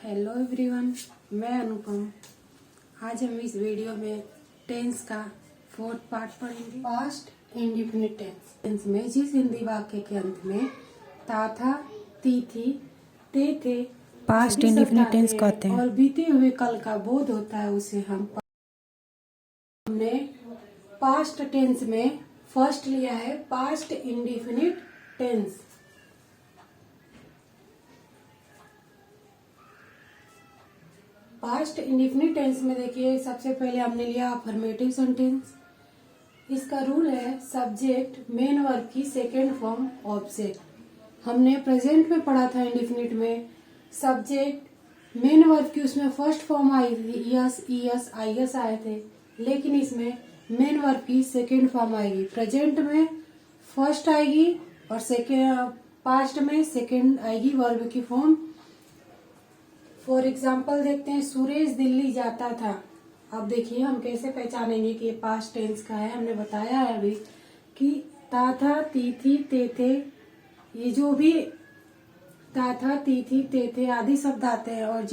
Hello everyone, मैं अनुपम। आज हम इस वीडियो में टेंस का 4th पार्ट पढ़ेंगे। पास्ट इंडिफिनिट टेंस में जिस हिंदी वाक्य के अंत में ता था, ती थी, ते थे पास्ट इंडिफिनिट टेंस कहते हैं और बीते हुए कल का बोध होता है उसे हमने पास्ट टेंस में फर्स्ट लिया है past indefinite tense. Past indefinite tense में देखिए सबसे पहले हमने लिया अफर्मेटिव सेंटेंस। इसका रूल है सब्जेक्ट मेन वर्ब की सेकेंड फॉर्म ऑब्जेक्ट। हमने प्रेजेंट में पढ़ा था इंडिफिनिट में सब्जेक्ट मेन वर्ब की उसमें फर्स्ट फॉर्म आई थी यस ईएस आईएस आए थे, लेकिन इसमें मेन वर्ब की सेकेंड फॉर्म आएगी। प्रेजेंट में फर्स्ट आएगी और सेकेंड पास्ट में सेकेंड आएगी वर्ब की फॉर्म। फॉर एग्जाम्पल देखते हैं सुरेश दिल्ली जाता था। अब देखिए हम कैसे पहचानेंगे कि ये पास्ट टेंस का है। हमने बताया है अभी कि ता था, ती थी, ते थे, ये जो भी ता था, ती थी, ते थे आदि शब्द आते हैं और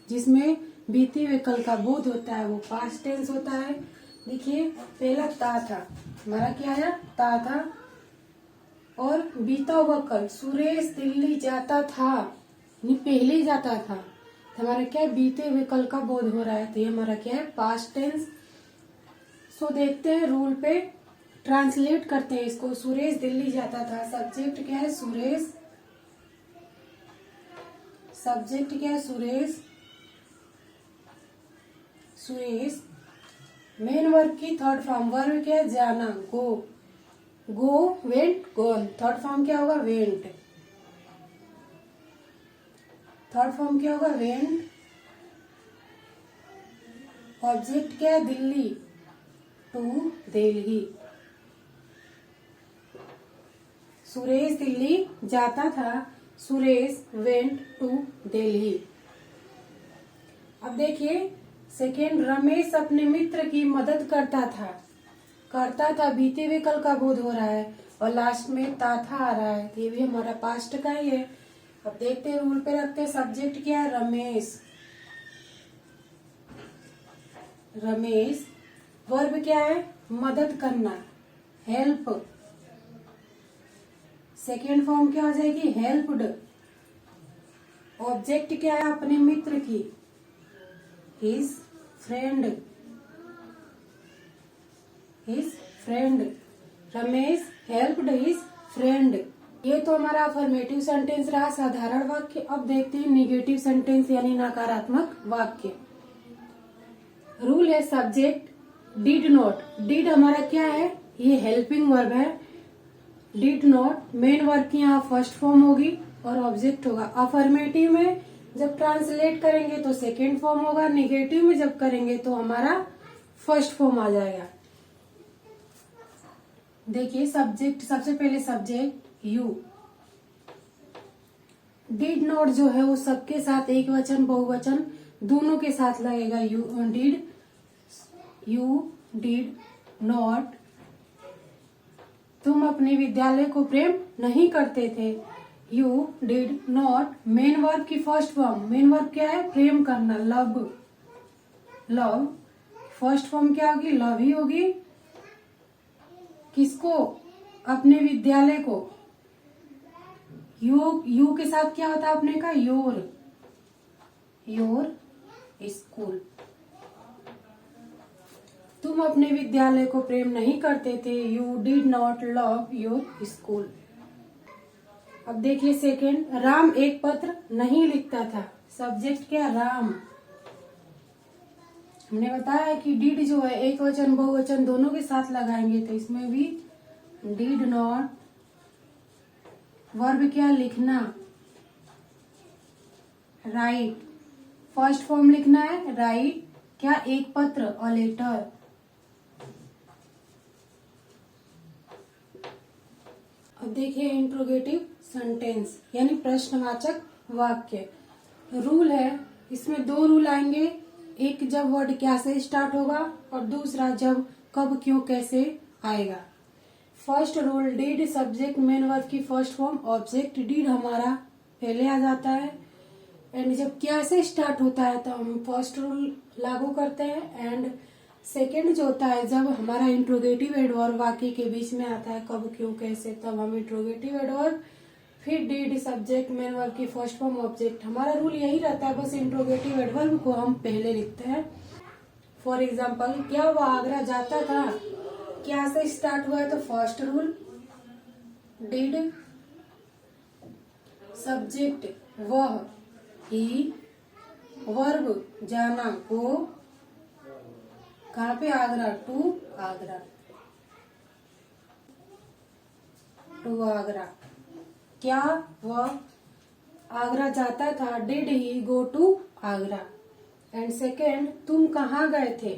जिसमें बीते हुए कल का बोध होता है वो पास्ट टेंस होता है। देखिए पहला ता था, हमारा क्या आया ता था और बीता हुआ कल सुरेश दिल्ली जाता था, नहीं पहले जाता था, हमारा क्या है बीते हुए कल का बोध हो रहा है, तो ये हमारा क्या है पास्ट टेंस। सो देखते हैं रूल पे ट्रांसलेट करते हैं इसको। सुरेश दिल्ली जाता था, सब्जेक्ट क्या है सुरेश, सब्जेक्ट क्या है सुरेश, सुरेश मेन वर्ब की थर्ड फॉर्म वर्ब क्या है जाना गो, गो वेंट गोन, थर्ड फॉर्म क्या होगा वेंट, थर्ड फॉर्म क्या होगा वेंट। ऑब्जेक्ट क्या है दिल्ली, टू दिल्ली, सुरेश दिल्ली जाता था, सुरेश वेंट टू दिल्ली। अब देखिए सेकेंड रमेश अपने मित्र की मदद करता था, बीते हुए कल का बोध हो रहा है और लास्ट में ता था आ रहा है, ये भी हमारा पास्ट का ही है। अब देखते हैं रूल पे रखते हैं सब्जेक्ट क्या है रमेश, रमेश वर्ब क्या है मदद करना हेल्प, सेकेंड फॉर्म क्या हो जाएगी हेल्प्ड। ऑब्जेक्ट क्या है अपने मित्र की his friend, his friend, Ramesh helped his friend. ये तो हमारा अफर्मेटिव सेंटेंस रहा साधारण वाक्य। अब देखते हैं निगेटिव सेंटेंस यानी नकारात्मक वाक्य। रूल है सब्जेक्ट डिड नॉट, डिड हमारा क्या है ये हेल्पिंग वर्ब है, डिड नॉट मेन वर्ब की यहाँ फर्स्ट फॉर्म होगी और ऑब्जेक्ट होगा। अफर्मेटिव में जब ट्रांसलेट करेंगे तो सेकेंड फॉर्म होगा, निगेटिव में जब करेंगे तो हमारा फर्स्ट फॉर्म आ जाएगा। देखिए सब्जेक्ट सबसे पहले सब्जेक्ट यू, डिड नॉट जो है वो सबके साथ एक वचन बहुवचन दोनों के साथ लगेगा। You did, you did not, तुम अपने विद्यालय को प्रेम नहीं करते थे, you did not main verb की फर्स्ट फॉर्म, मेन वर्ब क्या है प्रेम करना लव, लव फर्स्ट फॉर्म क्या होगी लव ही होगी। किसको अपने विद्यालय को, यू के साथ क्या होता है अपने का योर, योर स्कूल, तुम अपने विद्यालय को प्रेम नहीं करते थे, you did not love your school. अब देखिए सेकेंड राम एक पत्र नहीं लिखता था, सब्जेक्ट क्या राम, हमने बताया कि डिड जो है एक वचन बहुवचन दोनों के साथ लगाएंगे तो इसमें भी डिड नॉट, वर्ब क्या लिखना राइट, फर्स्ट फॉर्म लिखना है राइट क्या एक पत्र अ लेटर। अब देखिए इंट्रोगेटिव सेंटेंस यानी प्रश्नवाचक वाक्य। रूल है इसमें दो रूल आएंगे, एक जब वर्ड क्या से स्टार्ट होगा और दूसरा जब कब क्यों कैसे आएगा। First rule did subject main verb की फर्स्ट फॉर्म ऑब्जेक्ट, डिड हमारा पहले आ जाता है एंड जब क्या से स्टार्ट होता है तो हम फर्स्ट रूल लागू करते हैं। एंड सेकेंड जो होता है जब हमारा इंट्रोगेटिव एडवर्ब वाक्य के बीच में आता है कब क्यों कैसे, तब हम इंट्रोगेटिव एडवर्ब फिर डिड सब्जेक्ट मेन वर्ब की फर्स्ट फॉर्म ऑब्जेक्ट। हमारा रूल यही रहता है, बस इंट्रोगेटिव एडवर्ब को हम पहले लिखते हैं। फॉर एग्जाम्पल, क्या वह आगरा जाता था, क्या से स्टार्ट हुआ है तो फर्स्ट रूल डिड, सब्जेक्ट वह ही, वर्ब जाना गो, कहाँ पे आगरा टू आगरा, टू आगरा। क्या वह आगरा जाता था, did he go to Agra. And second, तुम कहाँ गए थे,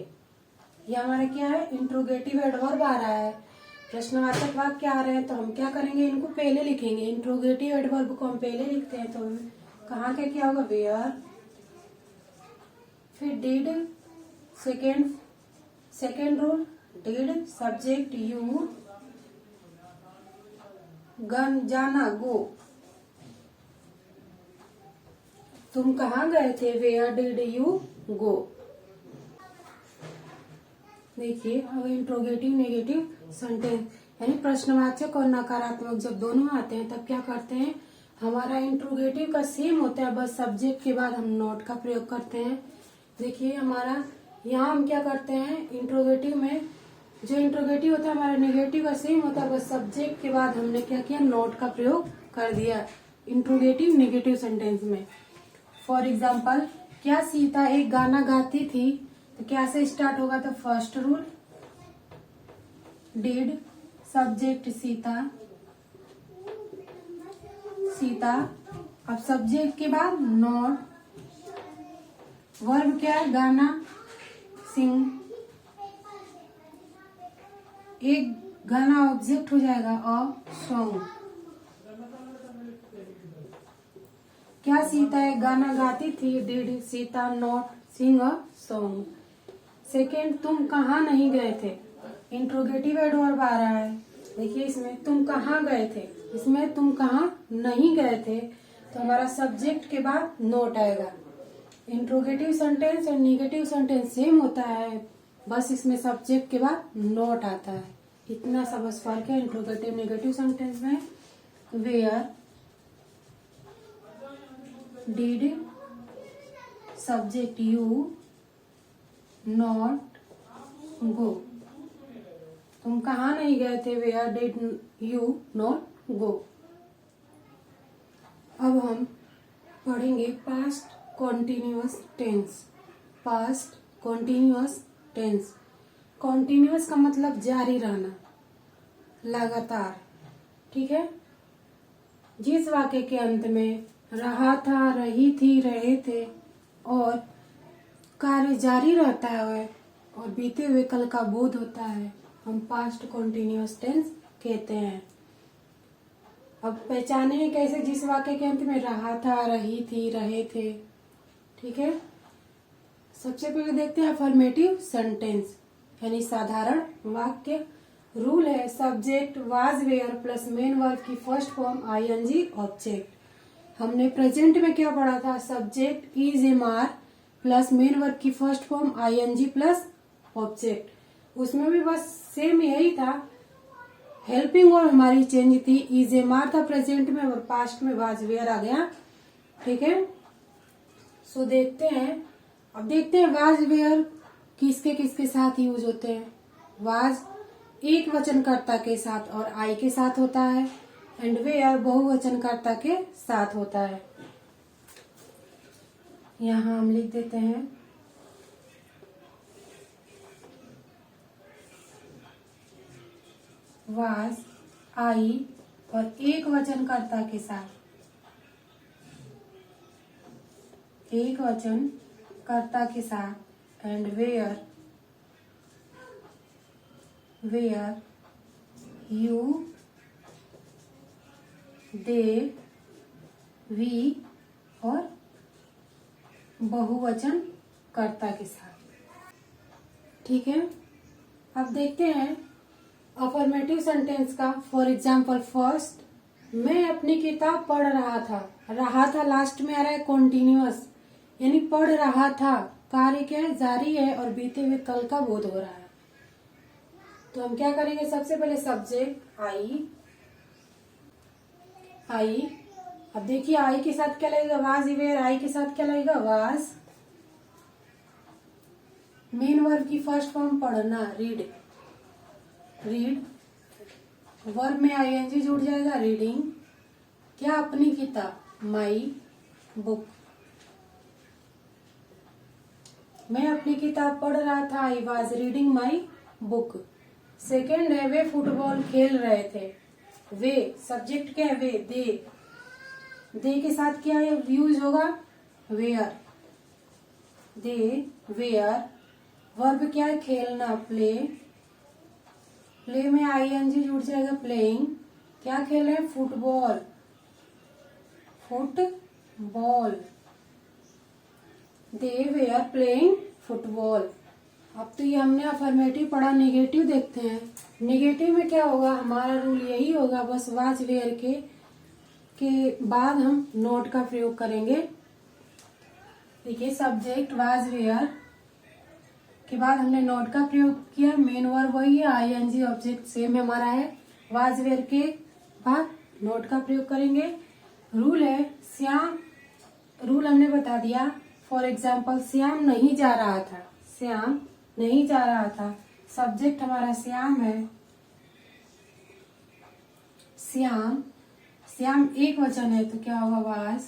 ये हमारा क्या है इंट्रोगेटिव एडवर्ब आ रहा है, प्रश्नवाचक वाक्य आ रहे हैं तो हम क्या करेंगे, इनको पहले लिखेंगे। इंट्रोगेटिव एडवर्ब को हम पहले लिखते हैं तो कहाँ का क्या होगा वेयर, फिर did, second rule did subject you, gun जाना गो, तुम कहाँ गए थे वेयर डिड यू गो। देखिए अब इंट्रोगेटिव नेगेटिव सेंटेंस यानी प्रश्नवाचक और नकारात्मक जब दोनों आते हैं तब क्या करते हैं, हमारा इंट्रोगेटिव का सेम होता है, बस सब्जेक्ट के बाद हम नॉट का प्रयोग करते हैं। देखिए हमारा यहाँ हम क्या करते हैं, इंट्रोगेटिव में जो इंट्रोगेटिव होता है हमारा नेगेटिव का सेम होता है, बस सब्जेक्ट के बाद हमने क्या किया नॉट का प्रयोग कर दिया इंट्रोगेटिव नेगेटिव सेंटेंस में। फॉर एग्जाम्पल, क्या सीता एक गाना गाती थी तो क्या से स्टार्ट होगा तो first rule did subject Sita, Sita, अब सब्जेक्ट के बाद नॉट, वर्ब क्या है गाना सिंग, एक गाना ऑब्जेक्ट हो जाएगा अ सॉन्ग। क्या सीता एक गाना गाती थी, did Sita not sing a song. Second, तुम कहाँ नहीं गए थे, इंट्रोगेटिव एडवर्ब आ रहा है। देखिए इसमें तुम कहाँ गए थे, इसमें तुम कहाँ नहीं गए थे तो हमारा सब्जेक्ट के बाद नोट आएगा। इंट्रोगेटिव सेंटेंस और नेगेटिव सेंटेंस सेम होता है, बस इसमें सब्जेक्ट के बाद नोट आता है, इतना सा बस फर्क है इंट्रोगेटिव नेगेटिव सेंटेंस में। Where did subject you not go, तुम कहाँ नहीं गए थे where did you not go. अब हम पढ़ेंगे past continuous tense. Past continuous tense, continuous का मतलब जारी रहना, लगातार, ठीक है। जिस वाक्य के अंत में रहा था, रही थी, रहे थे और कार्य जारी रहता है और बीते हुए कल का बोध होता है, हम पास्ट कॉन्टिन्यूअस टेंस कहते हैं। अब पहचाने कैसे, जिस वाक्य के अंत में रहा था, रही थी, रहे थे, ठीक है। सबसे पहले देखते हैं अफर्मेटिव सेंटेंस यानी साधारण वाक्य। रूल है subject was were plus main verb की फर्स्ट फॉर्म आईएनजी ऑब्जेक्ट। हमने प्रेजेंट में क्या पढ़ा था, subject is am are plus main verb की first form I N G plus object, उसमें भी बस सेम यही था, हेल्पिंग और हमारी चेंज थी, इज एम आर था प्रेजेंट में और पास्ट में वाज वेयर आ गया, ठीक है। सो देखते हैं, अब देखते हैं वाज वेयर किसके किसके साथ यूज होते हैं। वाज एक वचनकर्ता के साथ और आई के साथ होता है एंड वेयर बहुवचनकर्ता के साथ होता है। यहाँ हम लिख देते हैं वाज आई और एक वचनकर्ता के साथ, एक वचनकर्ता के साथ and were you they we और बहुवचन कर्ता के साथ, ठीक है। अब देखते हैं अफर्मेटिव सेंटेंस का। फॉर एग्जाम्पल फर्स्ट मैं अपनी किताब पढ़ रहा था लास्ट में आ रहा है कॉन्टिन्यूअस, यानी पढ़ रहा था, कार्य क्या है, जारी है और बीते हुए कल का बोध हो रहा है। तो हम क्या करेंगे, सबसे पहले सब्जेक्ट आई। अब देखिए आई के साथ क्या लगेगा, वाज वेयर, आई के साथ क्या लगेगा, वाज। मेन वर्ब की फर्स्ट फॉर्म पढ़ना, रीड। वर्ब में आईएनजी जुड़ जाएगा, रीडिंग। क्या, अपनी किताब, माई बुक। मैं अपनी किताब पढ़ रहा था, I was reading my book. Second है, वे फुटबॉल खेल रहे थे। वे सब्जेक्ट क्या है, वे, दे के साथ क्या यूज होगा, वेयर। They where. वर्ब क्या है, खेलना, प्ले में आईएनजी जुड़ जाएगा, प्लेइंग। क्या खेल रहे हैं, football. They were playing football. अब तो ये हमने अफर्मेटिव पढ़ा, नेगेटिव देखते हैं। नेगेटिव में क्या होगा, हमारा रूल यही होगा, बस वाज वेयर के बाद हम नोट का प्रयोग करेंगे। देखिए सब्जेक्ट वाज वेयर के बाद हमने नोट का प्रयोग किया। मेन वर्ब वही है, आईएनजी ऑब्जेक्ट सेम हमारा है। वाज वेयर के बाद नोट का प्रयोग करेंगे। रूल है, श्याम, रूल हमने बता दिया। फॉर एग्जाम्पल, श्याम नहीं जा रहा था। सब्जेक्ट हमारा श्याम है। श्याम एक वचन है तो क्या होगा, वाज।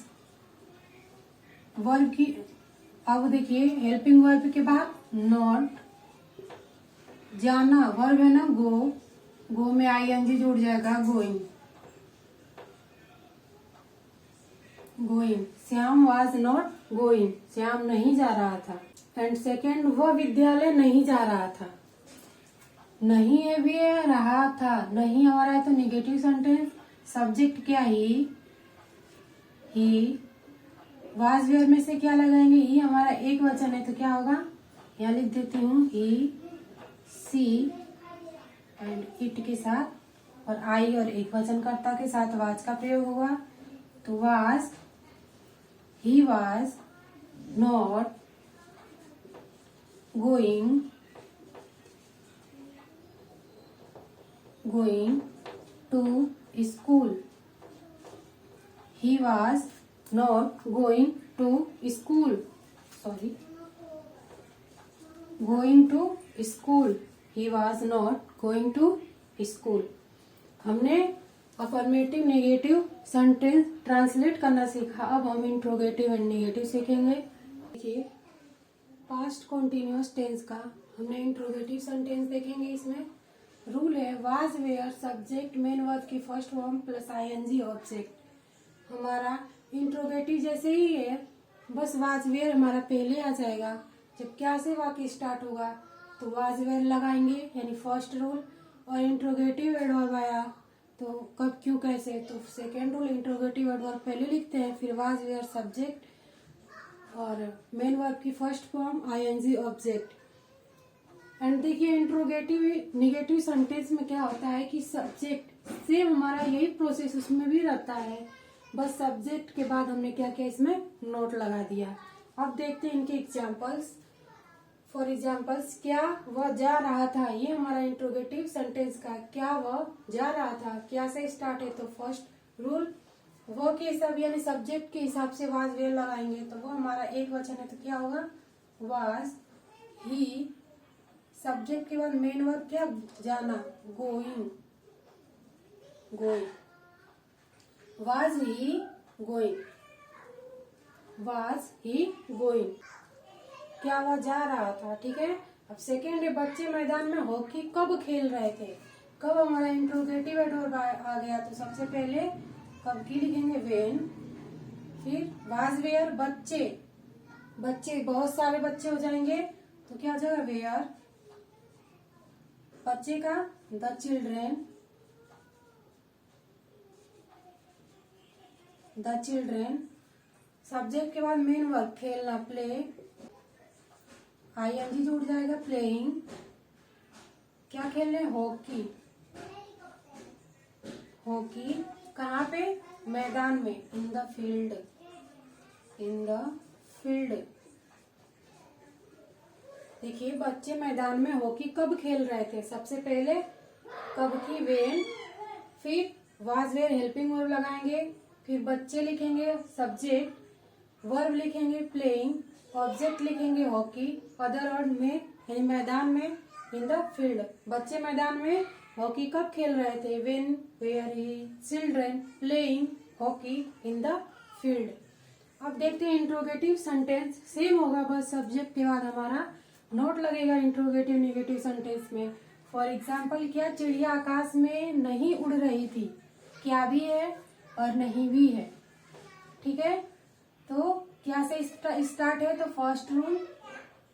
वर्ब की, अब देखिए हेल्पिंग वर्ब के बाद नॉट। जाना वर्ब है ना, गो में आईएनजी जुड़ जाएगा, going. Shyam was not going, Shyam नहीं जा रहा था। एंड सेकेंड, वह विद्यालय नहीं जा रहा था। नहीं है भी है, रहा था, नहीं हमारा है तो निगेटिव सेंटेंस। सब्जेक्ट क्या, ही। वाज वेयर में से क्या लगाएंगे, ही हमारा एक वचन है तो क्या होगा, यहाँ लिख देती हूँ, ही, सी एंड इट के साथ, और आई और एक वचन कर्ता के साथ वाज का प्रयोग होगा। तो was, he was not going to school. He was not going to school. He was not going to school. हमने अफर्मेटिव नेगेटिव सेंटेंस ट्रांसलेट करना सीखा। अब हम इंट्रोगेटिव एंड नेगेटिव सीखेंगे। देखिए पास्ट कॉन्टिन्यूअस टेंस का हमने इंट्रोगेटिव सेंटेंस देखेंगे। इसमें रूल है, was were subject main verb की first form plus I N G object. हमारा इंट्रोगेटिव जैसे ही है, बस वाज वेयर हमारा पहले आ जाएगा। जब क्या से वाक्य स्टार्ट होगा तो वाज वेयर लगाएंगे, यानी फर्स्ट रूल। और इंट्रोगेटिव एडवर्ब आया तो कब, क्यों, कैसे, तो सेकेंड रूल, इंट्रोगेटिव एडवर्ब पहले लिखते हैं, फिर वाज वेयर सब्जेक्ट और मेन वर्ब की first form ING object. And देखिए इंट्रोगेटिव निगेटिव सेंटेंस में क्या होता है कि सब्जेक्ट सेम हमारा यही प्रोसेस उसमें भी रहता है, बस सब्जेक्ट के बाद हमने क्या किया, इसमें नोट लगा दिया। अब देखते हैं इनके एग्जांपल्स। फॉर एग्जांपल्स, क्या वह जा रहा था, ये हमारा इंट्रोगेटिव सेंटेंस का, क्या वह जा रहा था, क्या से स्टार्ट है तो फर्स्ट रूल वह के हिसाब यानी सब्जेक्ट के हिसाब से वाज वेयर लगाएंगे। तो वो हमारा एक वचन है तो क्या होगा, वाज ही। सब्जेक्ट के बाद मेन वर्ब क्या, जाना, गोइंग। Was he going. क्या वह जा रहा था, ठीक है। अब सेकेंड है, बच्चे मैदान में हॉकी कब खेल रहे थे। कब हमारा इंट्रोगेटिव एडवर्ब आ गया तो सबसे पहले कब की लिखेंगे, व्हेन। फिर वाज वेयर बच्चे बहुत सारे बच्चे हो जाएंगे तो क्या हो जाएगा, वेयर। बच्चे का द चिल्ड्रेन। सब्जेक्ट के बाद मेन वर्ब खेलना, प्ले, आईएनजी जुड़ जाएगा, प्लेइंग। क्या खेल रहे, हॉकी। कहाँ पे पे? मैदान में, इन the field, in the field. देखिए बच्चे मैदान में हॉकी कब खेल रहे थे? सबसे पहले कब की, वेन, फिर वाज वेयर हेल्पिंग वर्ब लगाएंगे, फिर बच्चे लिखेंगे सब्जेक्ट, वर्ब लिखेंगे प्लेइंग, ऑब्जेक्ट लिखेंगे हॉकी, अदर वर्ड में यानी मैदान में, इन द फील्ड। बच्चे मैदान में हॉकी कब खेल रहे थे? When were he children playing hockey in the field. अब देखते हैं इंट्रोगेटिव सेंटेंस। सेम होगा, बस सब्जेक्ट के बाद हमारा नोट लगेगा इंट्रोगेटिव नेगेटिव सेंटेंस में। फॉर एग्जाम्पल, क्या चिड़िया आकाश में नहीं उड़ रही थी? क्या भी है और नहीं भी है, ठीक है। तो क्या से स्टार्ट है? तो फर्स्ट रूल,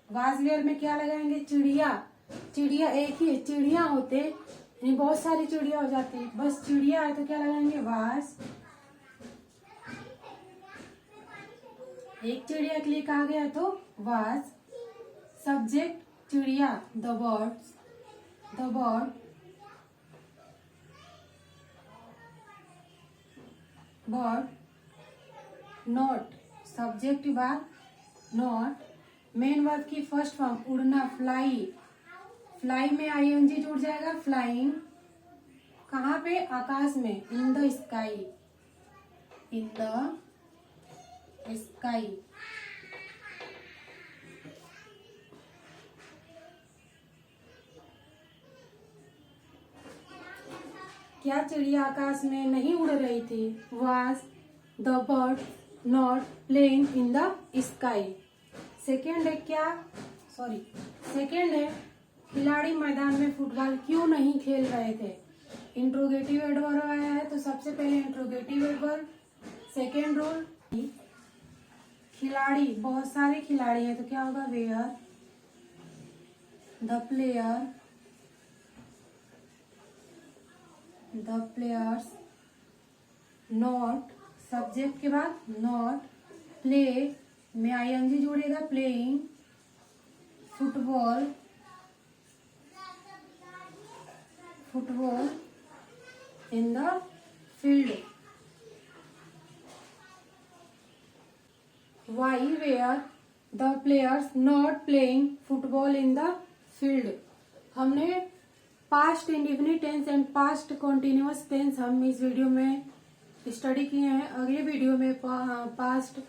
वाज वेयर में क्या लगाएंगे? चिड़िया। चिड़िया एक ही चिड़िया होते यानी बहुत सारी चिड़िया हो जाती है, बस चिड़िया है तो क्या लगाएंगे? वाज। एक चिड़िया के लिए कहा गया तो वाज। सब्जेक्ट चिड़िया, the birds, the bird. Bird. Not, subject के बाद नॉट। मेन वर्ब की फर्स्ट फॉर्म उड़ना, फ्लाई। फ्लाई में आईएनजी जुड़ जाएगा, फ्लाइंग। कहाँ पे? आकाश में, in the sky, in the sky. क्या चिड़िया आकाश में नहीं उड़ रही थी? Was the bird not playing in the sky. Second है क्या? सेकेंड है खिलाड़ी मैदान में फुटबॉल क्यों नहीं खेल रहे थे? इंट्रोगेटिव एडवर्ब आया है तो सबसे पहले इंट्रोगेटिव एडवर्ब। सेकेंड रूल, खिलाड़ी, बहुत सारे खिलाड़ी है तो क्या होगा? Were the player, the players. Not, subject के बाद नॉट। प्ले में आईएनजी जोड़ेगा, playing. Football, football in the field. Why were the players not playing football in the field. हमने past indefinite tense and past continuous tense हम इस video में study किए हैं। अगले वीडियो में past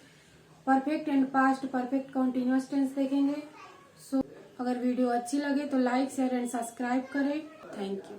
perfect and past perfect continuous tense देखेंगे। So अगर वीडियो अच्छी लगे तो लाइक शेयर एंड सब्सक्राइब करें। Thank you.